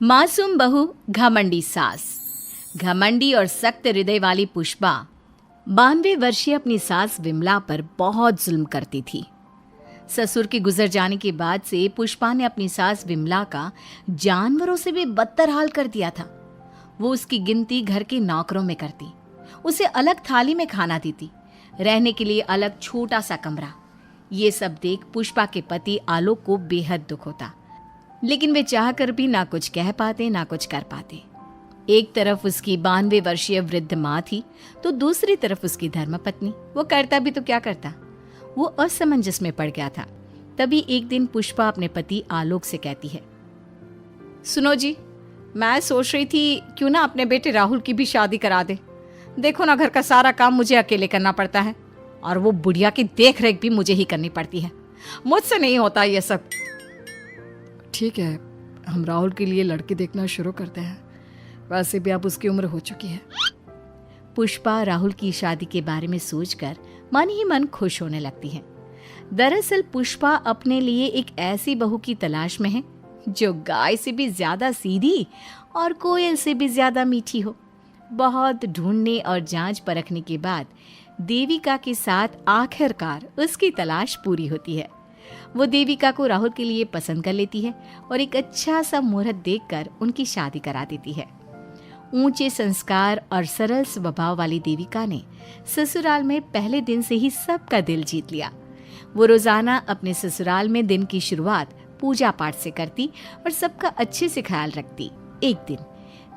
मासूम बहू घमंडी सास। घमंडी और सख्त हृदय वाली पुष्पा 92 वर्षीय अपनी सास विमला पर बहुत जुल्म करती थी। ससुर के गुजर जाने के बाद से पुष्पा ने अपनी सास विमला का जानवरों से भी बदतर हाल कर दिया था। वो उसकी गिनती घर के नौकरों में करती, उसे अलग थाली में खाना देती, रहने के लिए अलग छोटा सा कमरा। ये सब देख पुष्पा के पति आलोक को बेहद दुख होता, लेकिन वे चाह कर भी ना कुछ कह पाते ना कुछ कर पाते। एक तरफ उसकी 92 वर्षीय वृद्ध माँ थी, तो दूसरी तरफ उसकी धर्मपत्नी। वो करता भी तो क्या करता, वो असमंजस में पड़ गया था। तभी एक दिन पुष्पा अपने पति आलोक से कहती है, सुनो जी, मैं सोच रही थी क्यों ना अपने बेटे राहुल की भी शादी करा दे। देखो ना, घर का सारा काम मुझे अकेले करना पड़ता है और वो बुढ़िया की देख रेख भी मुझे ही करनी पड़ती है। मुझसे नहीं होता ये सब। ठीक है, हम राहुल के लिए लड़के देखना शुरू करते हैं। वैसे भी अब उसकी उम्र हो चुकी है। पुष्पा राहुल की शादी के बारे में सोचकर मन ही मन खुश होने लगती है। दरअसल पुष्पा अपने लिए एक ऐसी बहू की तलाश में है जो गाय से भी ज्यादा सीधी और कोयल से भी ज्यादा मीठी हो। बहुत ढूंढने और जांच परखने के बाद देविका के साथ आखिरकार उसकी तलाश पूरी होती है। वो देविका को राहुल के लिए पसंद कर लेती है और एक अच्छा सा मुहूर्त देखकर उनकी शादी करा देती है। ऊंचे संस्कार और सरल स्वभाव वाली देविका ने ससुराल में पहले दिन से ही सबका दिल जीत लिया। वो रोजाना अपने ससुराल में दिन की शुरुआत पूजा पाठ से करती और सबका अच्छे से ख्याल रखती। एक दिन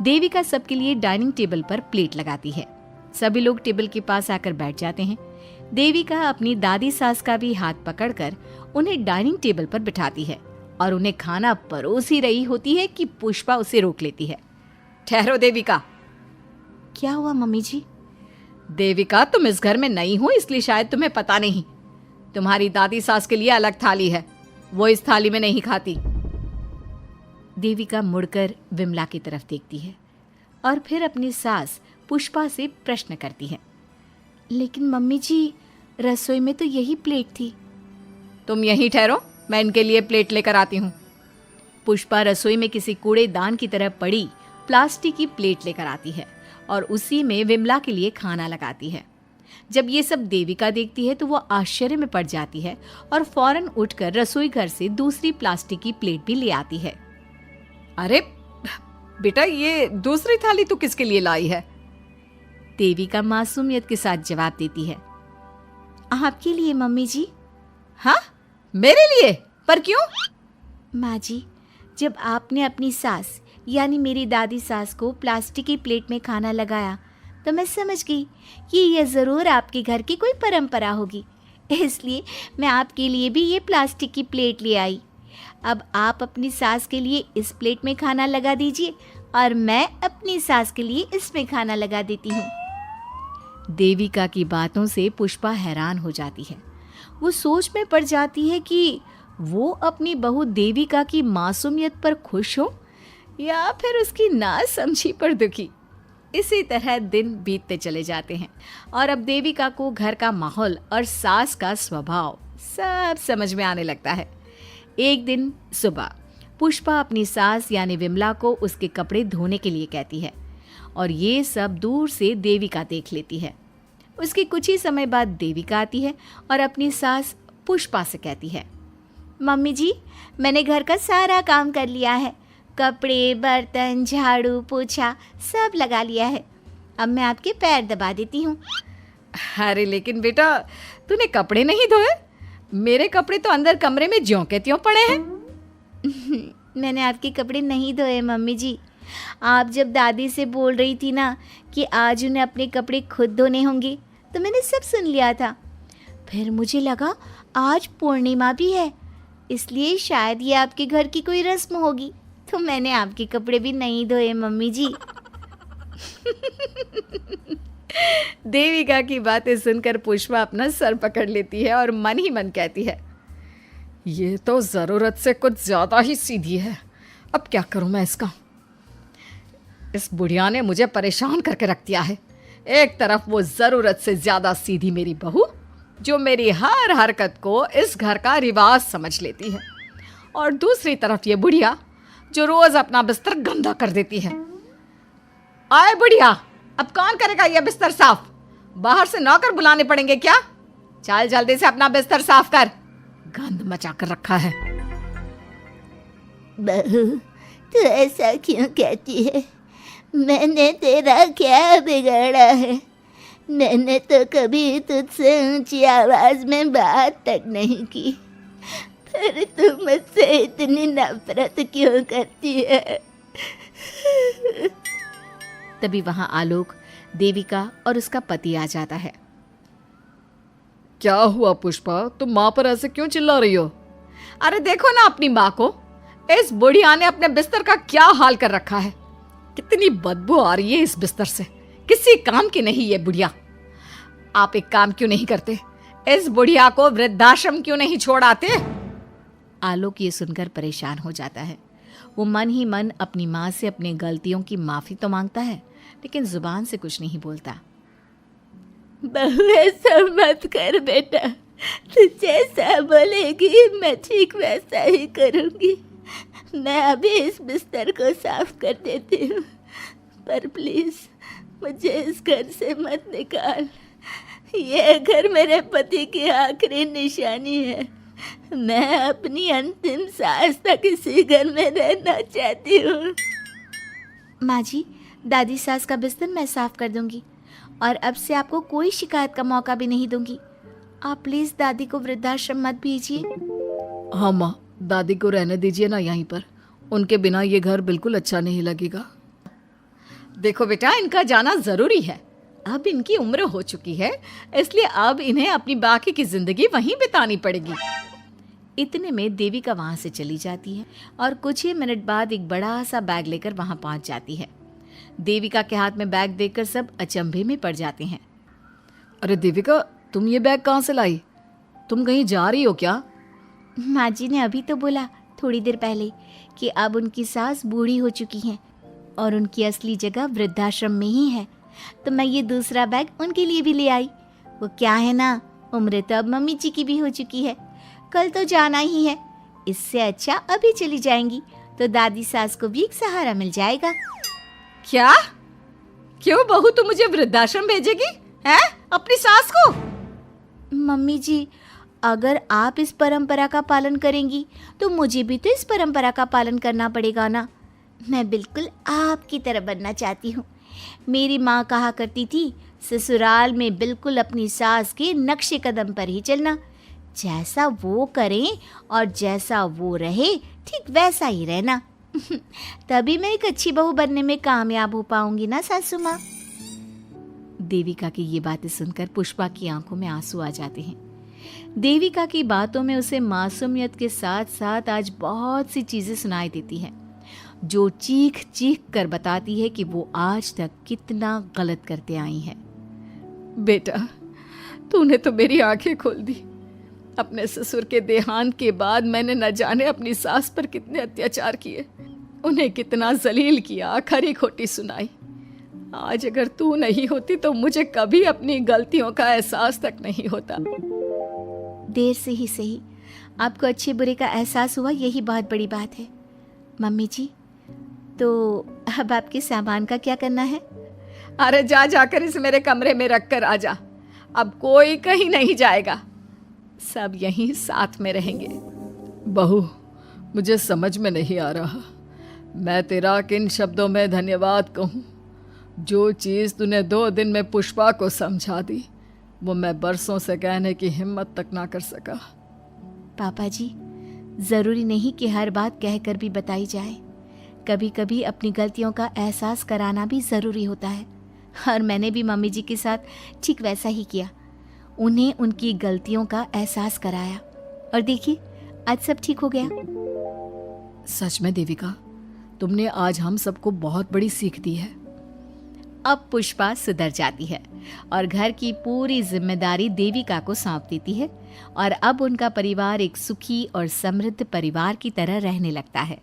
देविका सबके लिए डाइनिंग टेबल पर प्लेट लगाती है। सभी लोग टेबल के पास आकर बैठ जाते हैं। देविका अपनी दादी सास का भी हाथ पकड़कर उन्हें डाइनिंग टेबल पर बिठाती है और उन्हें खाना परोस ही रही होती है कि पुष्पा उसे रोक लेती है। ठहरो देविका। क्या हुआ मम्मी जी? देविका, तुम इस घर में नई हो इसलिए शायद तुम्हें पता नहीं। तुम्हारी दादी सास के लिए अलग थाली है, वो इस थाली में नहीं खाती। देविका मुड़कर विमला की तरफ देखती है और फिर अपनी सास पुष्पा से प्रश्न करती है, लेकिन मम्मी जी, रसोई में तो यही प्लेट थी। तुम यहीं ठहरो, मैं इनके लिए प्लेट लेकर आती हूँ। पुष्पा रसोई में किसी कूड़ेदान की तरह पड़ी प्लास्टिक की प्लेट लेकर आती है और उसी में विमला के लिए खाना लगाती है। जब ये सब देविका देखती है तो वो आश्चर्य में पड़ जाती है और फौरन उठकर रसोई घर से दूसरी प्लास्टिक की प्लेट भी ले आती है। अरे बेटा, ये दूसरी थाली तू किसके लिए लाई है? देविका मासूमियत के साथ जवाब देती है, आपके लिए मम्मी जी। हाँ, मेरे लिए? पर क्यों? माँ जी, जब आपने अपनी सास यानी मेरी दादी सास को प्लास्टिक की प्लेट में खाना लगाया तो मैं समझ गई कि यह ज़रूर आपके घर की कोई परंपरा होगी, इसलिए मैं आपके लिए भी ये प्लास्टिक की प्लेट ले आई। अब आप अपनी सास के लिए इस प्लेट में खाना लगा दीजिए और मैं अपनी सास के लिए इसमें खाना लगा देती हूँ। देविका की बातों से पुष्पा हैरान हो जाती है। वो सोच में पड़ जाती है कि वो अपनी बहू देविका की मासूमियत पर खुश हो या फिर उसकी नासमझी पर दुखी। इसी तरह दिन बीतते चले जाते हैं और अब देविका को घर का माहौल और सास का स्वभाव सब समझ में आने लगता है। एक दिन सुबह पुष्पा अपनी सास यानी विमला को उसके कपड़े धोने के लिए कहती है और ये सब दूर से देविका देख लेती है। उसके कुछ ही समय बाद देविका आती है और अपनी सास पुष्पा से कहती है, मम्मी जी, मैंने घर का सारा काम कर लिया है। कपड़े, बर्तन, झाड़ू, पोछा सब लगा लिया है। अब मैं आपके पैर दबा देती हूँ। अरे लेकिन बेटा, तूने कपड़े नहीं धोए? मेरे कपड़े तो अंदर कमरे में ज्यों के त्यों पड़े हैं। मैंने आपके कपड़े नहीं धोए मम्मी जी। आप जब दादी से बोल रही थी ना कि आज उन्हें अपने कपड़े खुद धोने होंगे, तो मैंने सब सुन लिया था। फिर मुझे लगा आज पूर्णिमा भी है, इसलिए शायद ये आपके घर की कोई रस्म होगी, तो मैंने आपके कपड़े भी नहीं धोए मम्मी जी। देविका की बातें सुनकर पुष्पा अपना सर पकड़ लेती है और मन ही मन कहती है, ये तो ज़रूरत से कुछ ज़्यादा ही सीधी है। अब क्या करूं मैं इसका? इस बुढ़िया ने मुझे परेशान करके रख दिया है। एक तरफ वो ज़रूरत से ज़्यादा सीधी मेरी बहू, जो मेरी हर हरकत को इस घर का रिवाज समझ लेती है, और दूसरी तरफ ये बुढ़िया जो रोज अपना बिस्तर गंदा कर देती है। आए बुढ़िया, अब कौन करेगा ये बिस्तर साफ? बाहर से नौकर बुलाने पड़ेंगे क्या? चल जल्दी से अपना बिस्तर साफ कर, गंद मचा कर रखा है। बहू, तू ऐसा क्यों कहती है? मैंने तेरा क्या बिगाड़ा है? मैंने तो कभी तुझसे ऊंची आवाज में बात तक नहीं की, फिर तू मुझसे इतनी नफरत क्यों करती है? तभी वहां आलोक, देविका और उसका पति आ जाता है। क्या हुआ पुष्पा, तुम माँ पर ऐसे क्यों चिल्ला रही हो? अरे देखो ना अपनी माँ को, इस बुढ़िया ने अपने बिस्तर का क्या हाल कर रखा है। कितनी बदबू आ रही है इस बिस्तर से, किसी काम की नहीं ये बुढ़िया। आप एक काम क्यों नहीं करते, इस बुढ़िया को वृद्धाश्रम क्यों नहीं छोड़ आते? आलोक ये सुनकर परेशान हो जाता है। वो मन ही मन अपनी माँ से अपनी गलतियों की माफी तो मांगता है, लेकिन जुबान से कुछ नहीं बोलता। बहू, ऐसा मत कर बेटा, तू जैसा बोलेगी मैं ठीक वैसा ही करूंगी। मैं अभी इस बिस्तर को साफ कर देती हूँ, पर प्लीज मुझे इस घर से मत निकाल। ये घर मेरे पति की आखिरी निशानी है। मैं अपनी अंतिम सांस तक इसी घर में रहना चाहती हूँ। माँ जी, दादी सास का बिस्तर मैं साफ कर दूंगी और अब से आपको कोई शिकायत का मौका भी नहीं दूंगी। आप प्लीज दादी को वृद्धाश्रम मत भेजिए। हाँ माँ, दादी को रहने दीजिए ना यहीं पर, उनके बिना ये घर बिल्कुल अच्छा नहीं लगेगा। देखो बेटा, इनका जाना जरूरी है, अब इनकी उम्र हो चुकी है, इसलिए अब इन्हें अपनी बाकी की जिंदगी वहीं बितानी पड़ेगी। इतने में देविका वहां से चली जाती है और कुछ ही मिनट बाद एक बड़ा सा बैग लेकर वहां पहुंच जाती है। देविका के हाथ में बैग देखकर सब अचंभे में पड़ जाते हैं। अरे देविका, तुम ये बैग कहाँ से लाई? तुम कहीं जा रही हो क्या? माँ जी ने अभी तो बोला थोड़ी देर पहले कि अब उनकी सास बूढ़ी हो चुकी हैं और उनकी असली जगह वृद्धाश्रम में ही है, तो मैं ये दूसरा बैग उनके लिए भी ले आई। वो क्या है ना, उम्र तो अब मम्मी जी की भी हो चुकी है, कल तो जाना ही है। इससे अच्छा अभी चली जाएंगी तो दादी सास को भी एक सहारा मिल जाएगा। क्या? क्यों बहू, तू मुझे वृद्धाश्रम भेजेगी हैं, अपनी सास को? मम्मी जी, अगर आप इस परंपरा का पालन करेंगी तो मुझे भी तो इस परंपरा का पालन करना पड़ेगा ना। मैं बिल्कुल आपकी तरह बनना चाहती हूँ। मेरी माँ कहा करती थी, ससुराल में बिल्कुल अपनी सास के नक्शे कदम पर ही चलना। जैसा वो करें और जैसा वो रहे, ठीक वैसा ही रहना। तभी मैं एक अच्छी बहू बनने में कामयाब हो पाऊंगी ना सासू माँ। देविका की ये बातें सुनकर पुष्पा की आंखों में आंसू आ जाते हैं। देविका की बातों में उसे मासूमियत के साथ साथ आज बहुत सी चीजें सुनाई देती हैं, जो चीख चीख कर बताती है कि वो आज तक कितना गलत करते आई है। बेटा, तूने तो मेरी आंखें खोल दी। अपने ससुर के देहांत के बाद मैंने न जाने अपनी सास पर कितने अत्याचार किए, उन्हें कितना जलील किया, खरी खोटी सुनाई। आज अगर तू नहीं होती तो मुझे कभी अपनी गलतियों का एहसास तक नहीं होता। देर से ही सही, आपको अच्छे बुरे का एहसास हुआ, यही बहुत बड़ी बात है। मम्मी जी, तो अब आपके सामान का क्या करना है? अरे जाकर इसे मेरे कमरे में रख कर आ जा। अब कोई कहीं नहीं जाएगा, सब यहीं साथ में रहेंगे। बहू, मुझे समझ में नहीं आ रहा मैं तेरा किन शब्दों में धन्यवाद कहूँ। जो चीज़ तूने 2 दिन में पुष्पा को समझा दी, वो मैं बरसों से कहने की हिम्मत तक ना कर सका। पापा जी, ज़रूरी नहीं कि हर बात कहकर भी बताई जाए। कभी कभी अपनी गलतियों का एहसास कराना भी ज़रूरी होता है, और मैंने भी मम्मी जी के साथ ठीक वैसा ही किया। उन्हें उनकी गलतियों का एहसास कराया और देखिए आज सब ठीक हो गया। सच में देविका, तुमने आज हम सबको बहुत बड़ी सीख दी है। अब पुष्पा सुधर जाती है और घर की पूरी जिम्मेदारी देविका को सौंप देती है, और अब उनका परिवार एक सुखी और समृद्ध परिवार की तरह रहने लगता है।